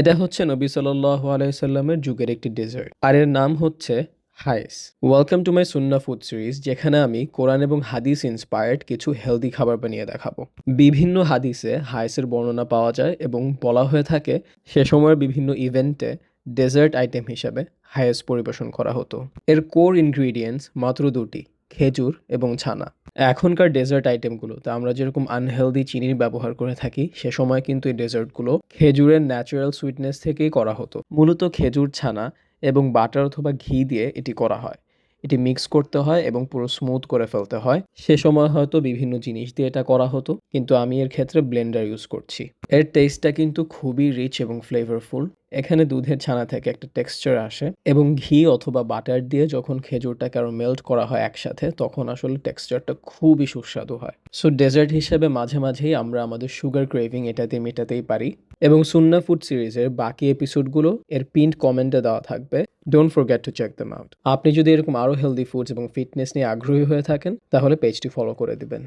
এটা হচ্ছে নবী সাল্লাল্লাহু আলাইহি সাল্লামের যুগের একটি ডেজার্ট আর এর নাম হচ্ছে Hiace. Welcome to my Sunnah food series, যেখানে আমি কোরআন এবং হাদিস ইন্সপায়ার্ড কিছু হেলদি খাবার বানিয়ে দেখাবো। বিভিন্ন হাদিসে হায়েসের বর্ণনা পাওয়া যায় এবং বলা হয়ে থাকে সে সময়ের বিভিন্ন ইভেন্টে ডেজার্ট আইটেম হিসাবে হায়েস পরিবেশন করা হতো। এর কোর ইনগ্রিডিয়েন্টস মাত্র দুটি, খেজুর এবং ছানা। এখনকার ডেজার্ট আইটেমগুলোতে আমরা যেরকম আনহেলদি চিনির ব্যবহার করে থাকি, সে সময় কিন্তু এই ডেজার্টগুলো খেজুরের ন্যাচারাল সুইটনেস থেকেই করা হতো। মূলত খেজুর, ছানা এবং বাটার অথবা ঘি দিয়ে এটি করা হয়। এটি মিক্স করতে হয় এবং পুরো স্মুথ করে ফেলতে হয়। সে সময় হয়তো বিভিন্ন জিনিস দিয়ে এটা করা হতো, কিন্তু আমি এর ক্ষেত্রে ব্লেন্ডার ইউজ করছি। এর টেস্টটা কিন্তু খুবই রিচ এবং ফ্লেভারফুল। এখানে দুধের ছানা থেকে একটা টেক্সচার আসে এবং ঘি অথবা বাটার দিয়ে যখন খেজুরটাকে আরও মেল্ট করা হয় একসাথে, তখন আসলে টেক্সচারটা খুবই সুস্বাদু হয়। সো ডেজার্ট হিসেবে মাঝে মাঝেই আমরা আমাদের সুগার ক্রেভিং এটাতে মেটাতেই পারি। এবং সুন্নাহ ফুড সিরিজের বাকি এপিসোডগুলো এর পিন্ড কমেন্টে দেওয়া থাকবে। Don't forget to check them out. আপনি যদি এরকম আরও হেলদি ফুডস এবং ফিটনেস নিয়ে আগ্রহী হয়ে থাকেন, তাহলে পেজটি ফলো করে দিবেন।